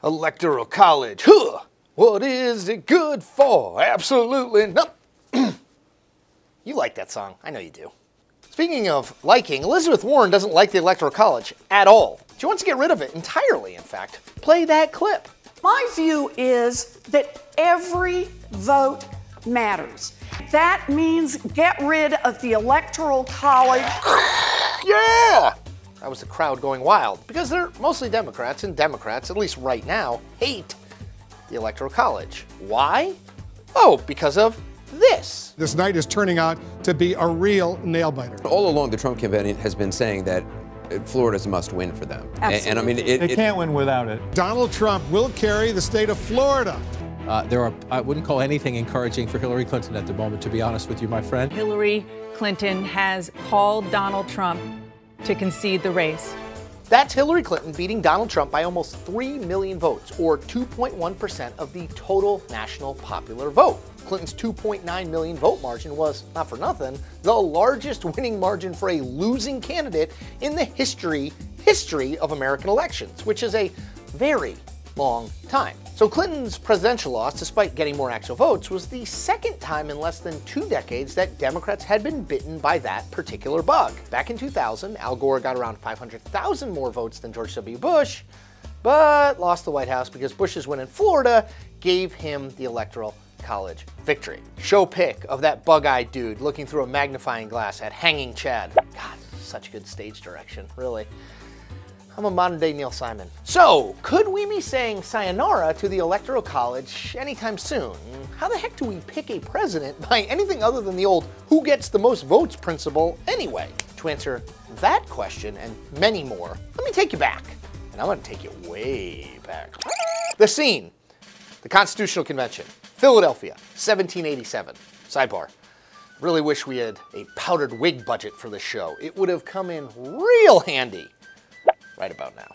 Electoral College, huh? What is it good for? Absolutely nothing. You like that song, I know you do. Speaking of liking, Elizabeth Warren doesn't like the Electoral College at all. She wants to get rid of it entirely, in fact. Play that clip. My view is that every vote matters. That means get rid of the Electoral College. Yeah! That was the crowd going wild, because they're mostly Democrats, and Democrats, at least right now, hate the Electoral College. Why? Oh, because of this. This night is turning out to be a real nail-biter. All along, the Trump campaign has been saying that Florida's a must-win for them. Absolutely. And I mean, they can't win without it. Donald Trump will carry the state of Florida. I wouldn't call anything encouraging for Hillary Clinton at the moment, to be honest with you, my friend. Hillary Clinton has called Donald Trump to concede the race. That's Hillary Clinton beating Donald Trump by almost 3 million votes, or 2.1% of the total national popular vote. Clinton's 2.9 million vote margin was, not for nothing, the largest winning margin for a losing candidate in the history of American elections, which is a very long time. So Clinton's presidential loss, despite getting more actual votes, was the second time in less than 2 decades that Democrats had been bitten by that particular bug. Back in 2000, Al Gore got around 500,000 more votes than George W. Bush, but lost the White House because Bush's win in Florida gave him the Electoral College victory. Show pic of that bug-eyed dude looking through a magnifying glass at Hanging Chad. God, such good stage direction, really. I'm a modern-day Neil Simon. So, could we be saying sayonara to the Electoral College anytime soon? How the heck do we pick a president by anything other than the old who gets the most votes principle anyway? To answer that question and many more, let me take you back. And I'm going to take you way back. The scene. The Constitutional Convention. Philadelphia, 1787. Sidebar. Really wish we had a powdered wig budget for this show. It would have come in real handy right about now.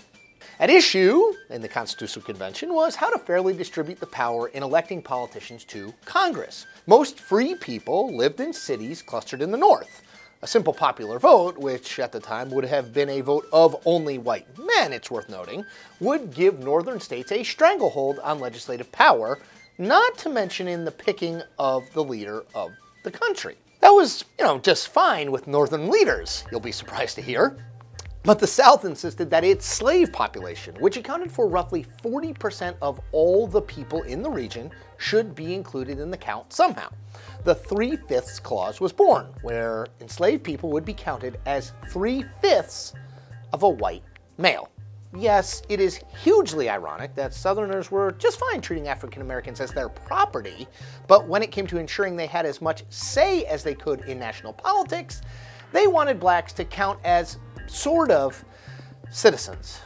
At issue in the Constitutional Convention was how to fairly distribute the power in electing politicians to Congress. Most free people lived in cities clustered in the North. A simple popular vote, which at the time would have been a vote of only white men, it's worth noting, would give northern states a stranglehold on legislative power, not to mention in the picking of the leader of the country. That was, just fine with northern leaders, you'll be surprised to hear. But the South insisted that its slave population, which accounted for roughly 40% of all the people in the region, should be included in the count somehow. The 3/5 clause was born, where enslaved people would be counted as 3/5 of a white male. Yes, it is hugely ironic that Southerners were just fine treating African Americans as their property, but when it came to ensuring they had as much say as they could in national politics, they wanted blacks to count as sort of citizens.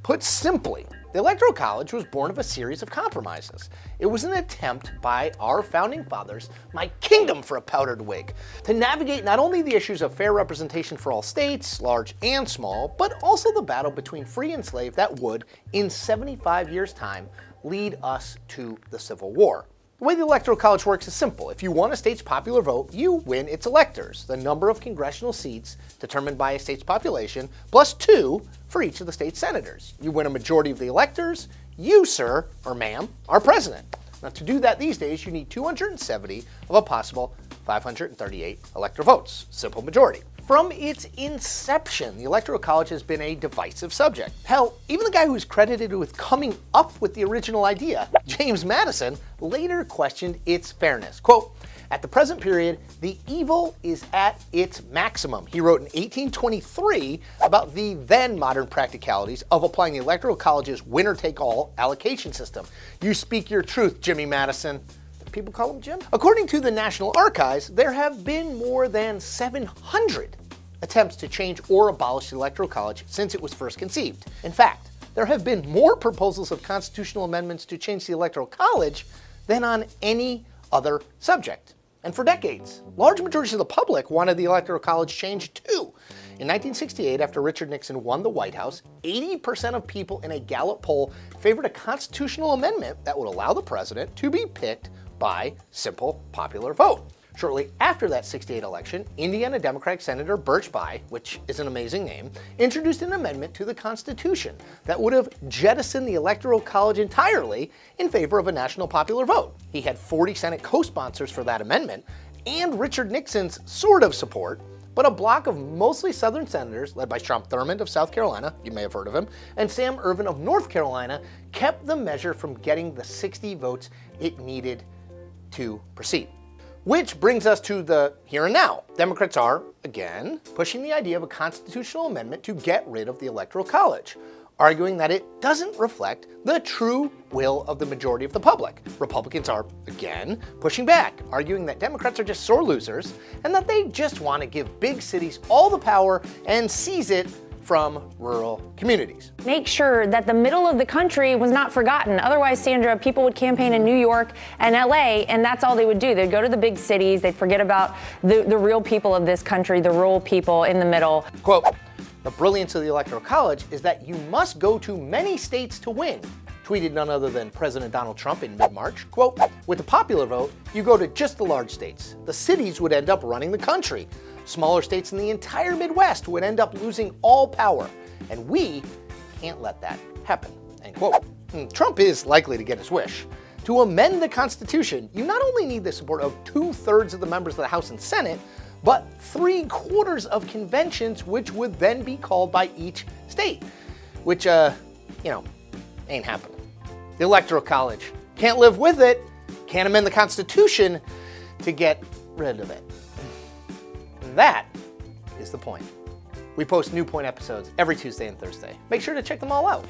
Put simply, the Electoral College was born of a series of compromises. It was an attempt by our founding fathers, my kingdom for a powdered wig, to navigate not only the issues of fair representation for all states, large and small, but also the battle between free and slave that would, in 75 years' time, lead us to the Civil War. The way the Electoral College works is simple. If you won a state's popular vote, you win its electors, the number of congressional seats determined by a state's population, plus 2 for each of the state's senators. You win a majority of the electors, you, sir, or ma'am, are president. Now, to do that these days, you need 270 of a possible 538 electoral votes. Simple majority. From its inception, the Electoral College has been a divisive subject. Hell, even the guy who's credited with coming up with the original idea, James Madison, later questioned its fairness. Quote, "At the present period, the evil is at its maximum," he wrote in 1823 about the then modern practicalities of applying the Electoral College's winner-take-all allocation system. You speak your truth, Jimmy Madison. People call him Jim? According to the National Archives, there have been more than 700 attempts to change or abolish the Electoral College since it was first conceived. In fact, there have been more proposals of constitutional amendments to change the Electoral College than on any other subject. And for decades, large majorities of the public wanted the Electoral College changed too. In 1968, after Richard Nixon won the White House, 80% of people in a Gallup poll favored a constitutional amendment that would allow the president to be picked by simple popular vote. Shortly after that 1968 election, Indiana Democratic Senator Birch Bayh, which is an amazing name, introduced an amendment to the Constitution that would have jettisoned the Electoral College entirely in favor of a national popular vote. He had 40 Senate co-sponsors for that amendment, and Richard Nixon's sort of support, but a block of mostly Southern senators, led by Strom Thurmond of South Carolina, you may have heard of him, and Sam Ervin of North Carolina, kept the measure from getting the 60 votes it needed to proceed. Which brings us to the here and now. Democrats are, again, pushing the idea of a constitutional amendment to get rid of the Electoral College, arguing that it doesn't reflect the true will of the majority of the public. Republicans are, again, pushing back, arguing that Democrats are just sore losers and that they just want to give big cities all the power and seize it from rural communities. Make sure that the middle of the country was not forgotten. Otherwise, Sandra, people would campaign in New York and LA, and that's all they would do. They'd go to the big cities, they'd forget about the real people of this country, the rural people in the middle. Quote, "The brilliance of the Electoral College is that you must go to many states to win," tweeted none other than President Donald Trump in mid-March. Quote, "With the popular vote, you go to just the large states. The cities would end up running the country. Smaller states in the entire Midwest would end up losing all power. And we can't let that happen." End quote. Trump is likely to get his wish. To amend the Constitution, you not only need the support of 2/3 of the members of the House and Senate, but 3/4 of conventions, which would then be called by each state, which, ain't happening. The Electoral College can't live with it, can't amend the Constitution to get rid of it. And that is the point. We post new Point episodes every Tuesday and Thursday. Make sure to check them all out.